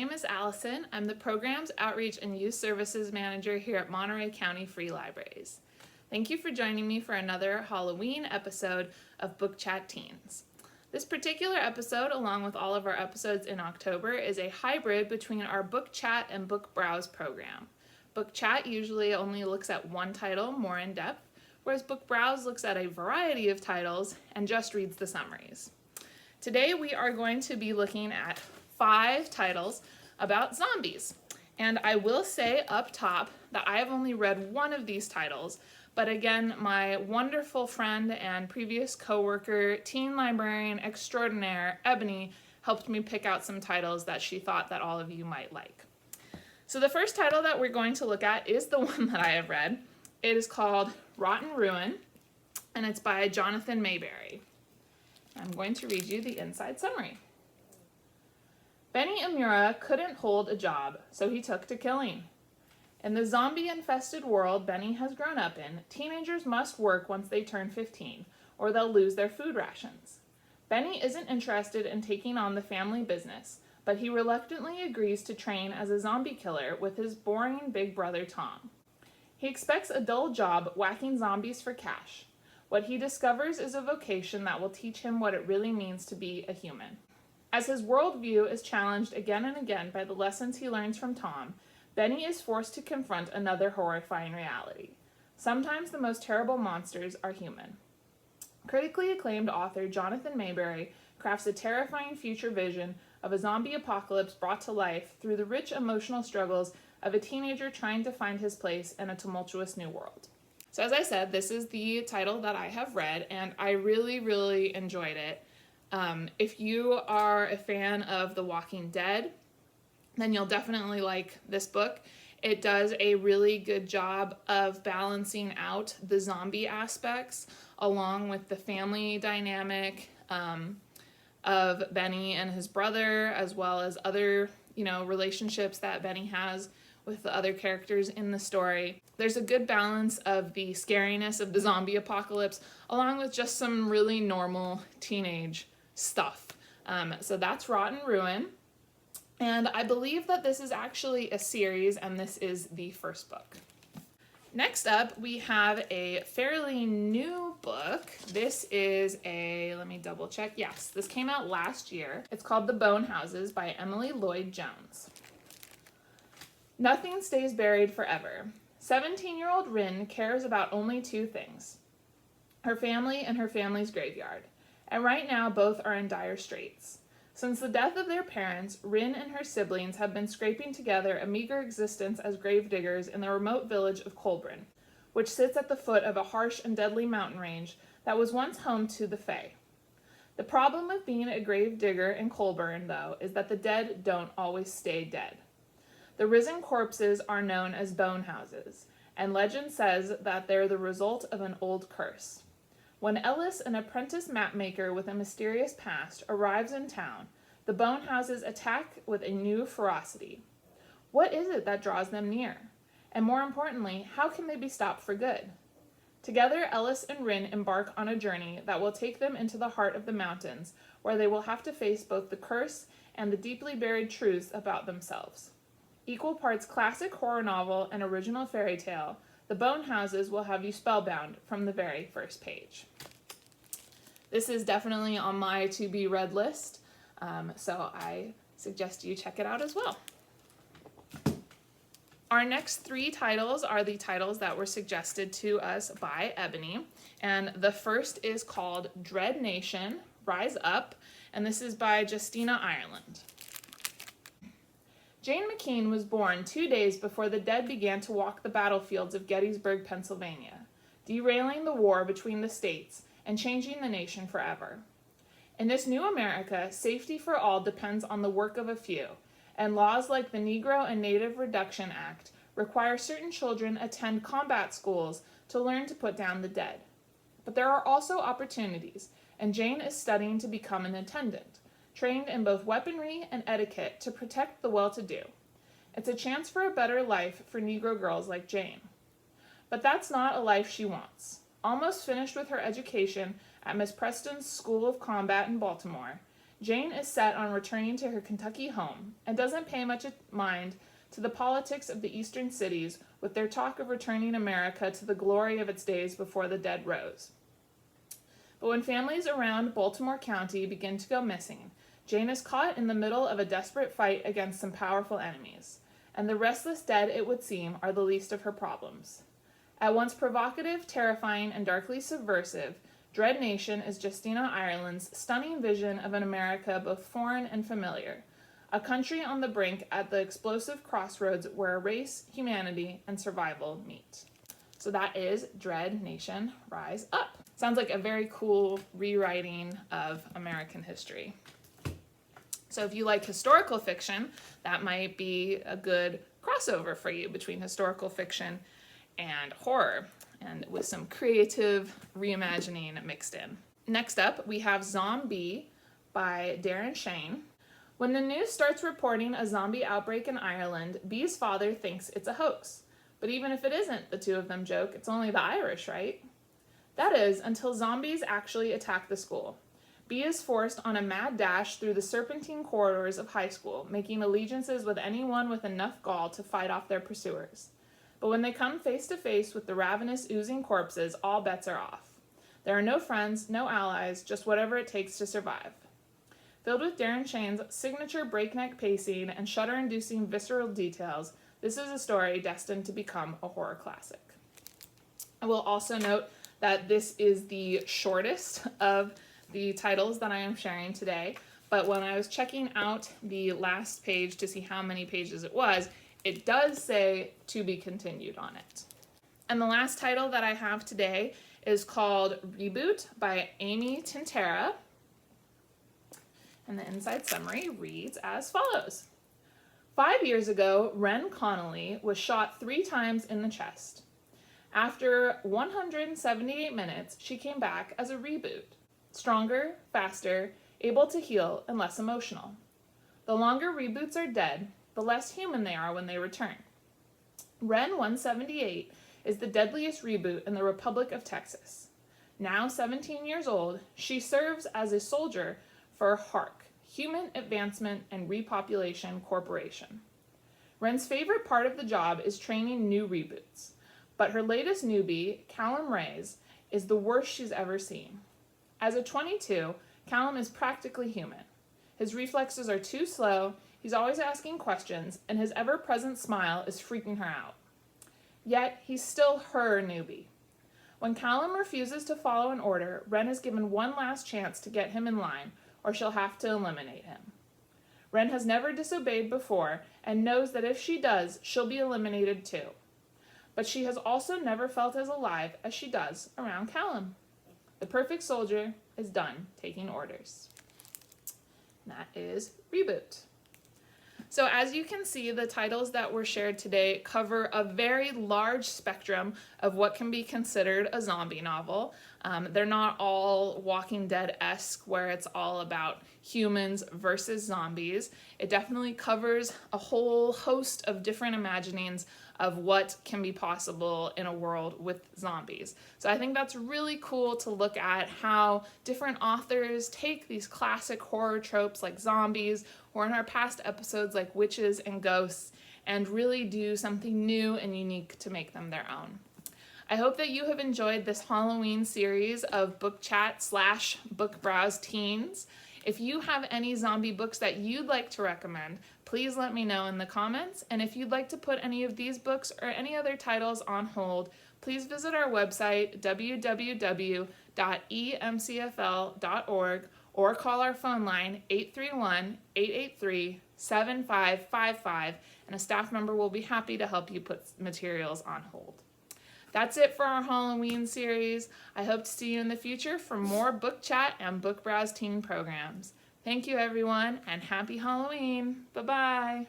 name is Alison. I'm the Programs, Outreach, and Youth Services Manager here at Monterey County Free Libraries. Thank you for joining me for another Halloween episode of Book Chat Teens. This particular episode, along with all of our episodes in October, is a hybrid between our Book Chat and Book Browse program. Book Chat usually only looks at one title more in depth, whereas Book Browse looks at a variety of titles and just reads the summaries. Today we are going to be looking at 5 titles about zombies. And I will say up top that I have only read one of these titles, but again, my wonderful friend and previous coworker, teen librarian extraordinaire, Ebony, helped me pick out some titles that she thought that all of you might like. So the first title that we're going to look at is the one that I have read. It is called Rotten Ruin, and it's by Jonathan Maberry. I'm going to read you the inside summary. Benny Amura couldn't hold a job, so he took to killing. In the zombie-infested world Benny has grown up in, teenagers must work once they turn 15, or they'll lose their food rations. Benny isn't interested in taking on the family business, but he reluctantly agrees to train as a zombie killer with his boring big brother Tom. He expects a dull job whacking zombies for cash. What he discovers is a vocation that will teach him what it really means to be a human. As his worldview is challenged again and again by the lessons he learns from Tom, Benny is forced to confront another horrifying reality. Sometimes the most terrible monsters are human. Critically acclaimed author Jonathan Maberry crafts a terrifying future vision of a zombie apocalypse brought to life through the rich emotional struggles of a teenager trying to find his place in a tumultuous new world. So as I said, this is the title that I have read, and I really enjoyed it. If you are a fan of The Walking Dead, then you'll definitely like this book. It does a really good job of balancing out the zombie aspects along with the family dynamic of Benny and his brother, as well as other, relationships that Benny has with the other characters in the story. There's a good balance of the scariness of the zombie apocalypse along with just some really normal teenage stuff. So that's Rotten Ruin. And I believe that this is actually a series, and this is the first book. Next up, we have a fairly new book. This is let me double check. Yes, this came out last year. It's called The Bone Houses by Emily Lloyd-Jones. Nothing stays buried forever. 17-year-old Rin cares about only 2 things: her family and her family's graveyard. And right now, both are in dire straits. Since the death of their parents, Rin and her siblings have been scraping together a meager existence as gravediggers in the remote village of Colburn, which sits at the foot of a harsh and deadly mountain range that was once home to the Fae. The problem with being a gravedigger in Colburn, though, is that the dead don't always stay dead. The risen corpses are known as bone houses, and legend says that they're the result of an old curse. When Ellis, an apprentice mapmaker with a mysterious past, arrives in town, the bone houses attack with a new ferocity. What is it that draws them near? And more importantly, how can they be stopped for good? Together, Ellis and Rin embark on a journey that will take them into the heart of the mountains, where they will have to face both the curse and the deeply buried truths about themselves. Equal parts classic horror novel and original fairy tale, The Bone Houses will have you spellbound from the very first page. This is definitely on my to-be-read list, so I suggest you check it out as well. Our next 3 titles are the titles that were suggested to us by Ebony, and the first is called Dread Nation, Rise Up, and this is by Justina, Ireland. Jane McKean was born 2 days before the dead began to walk the battlefields of Gettysburg, Pennsylvania, derailing the war between the states and changing the nation forever. In this new America, safety for all depends on the work of a few, and laws like the Negro and Native Reduction Act require certain children attend combat schools to learn to put down the dead. But there are also opportunities, and Jane is studying to become an attendant, trained in both weaponry and etiquette to protect the well-to-do. It's a chance for a better life for Negro girls like Jane. But that's not a life she wants. Almost finished with her education at Miss Preston's School of Combat in Baltimore, Jane is set on returning to her Kentucky home and doesn't pay much mind to the politics of the eastern cities with their talk of returning America to the glory of its days before the dead rose. But when families around Baltimore County begin to go missing, Jane is caught in the middle of a desperate fight against some powerful enemies, and the restless dead, it would seem, are the least of her problems. At once provocative, terrifying, and darkly subversive, Dread Nation is Justina Ireland's stunning vision of an America both foreign and familiar, a country on the brink at the explosive crossroads where race, humanity, and survival meet. So that is Dread Nation, Rise Up. Sounds like a very cool rewriting of American history. So if you like historical fiction, that might be a good crossover for you between historical fiction and horror, and with some creative reimagining mixed in. Next up, we have Zom-B by Darren Shan. When the news starts reporting a zombie outbreak in Ireland, B's father thinks it's a hoax. But even if it isn't, the two of them joke, it's only the Irish, right? That is, until zombies actually attack the school. B is forced on a mad dash through the serpentine corridors of high school, making allegiances with anyone with enough gall to fight off their pursuers. But when they come face to face with the ravenous, oozing corpses, all bets are off. There are no friends, no allies, just whatever it takes to survive. Filled with Darren Shan's signature breakneck pacing and shudder-inducing visceral details, this is a story destined to become a horror classic. I will also note that this is the shortest of the titles that I am sharing today, but when I was checking out the last page to see how many pages it was, it does say to be continued on it. And the last title that I have today is called Reboot by Amy Tintera. And the inside summary reads as follows. 5 years ago, Wren Connolly was shot 3 times in the chest. After 178 minutes, she came back as a reboot. Stronger, faster, able to heal, and less emotional. The longer reboots are dead, the less human they are when they return. Wren 178 is the deadliest reboot in the Republic of Texas. Now 17 years old, she serves as a soldier for HARC, Human Advancement and Repopulation Corporation. Wren's favorite part of the job is training new reboots, but her latest newbie, Callum Reyes, is the worst she's ever seen. As a 22, Callum is practically human. His reflexes are too slow, he's always asking questions, and his ever-present smile is freaking her out. Yet, he's still her newbie. When Callum refuses to follow an order, Wren is given one last chance to get him in line, or she'll have to eliminate him. Wren has never disobeyed before, and knows that if she does, she'll be eliminated too. But she has also never felt as alive as she does around Callum. The perfect soldier is done taking orders. And that is Reboot. So as you can see, the titles that were shared today cover a very large spectrum of what can be considered a zombie novel. They're not all Walking Dead-esque, where it's all about humans versus zombies. It definitely covers a whole host of different imaginings of what can be possible in a world with zombies. So I think that's really cool to look at how different authors take these classic horror tropes like zombies, or in our past episodes like witches and ghosts, and really do something new and unique to make them their own. I hope that you have enjoyed this Halloween series of book chat / book browse teens. If you have any zombie books that you'd like to recommend, please let me know in the comments. And if you'd like to put any of these books or any other titles on hold, please visit our website, www.emcfl.org, or call our phone line, 831-883-7555, and a staff member will be happy to help you put materials on hold. That's it for our Halloween series. I hope to see you in the future for more book chat and book browse teen programs. Thank you, everyone, and happy Halloween. Bye-bye.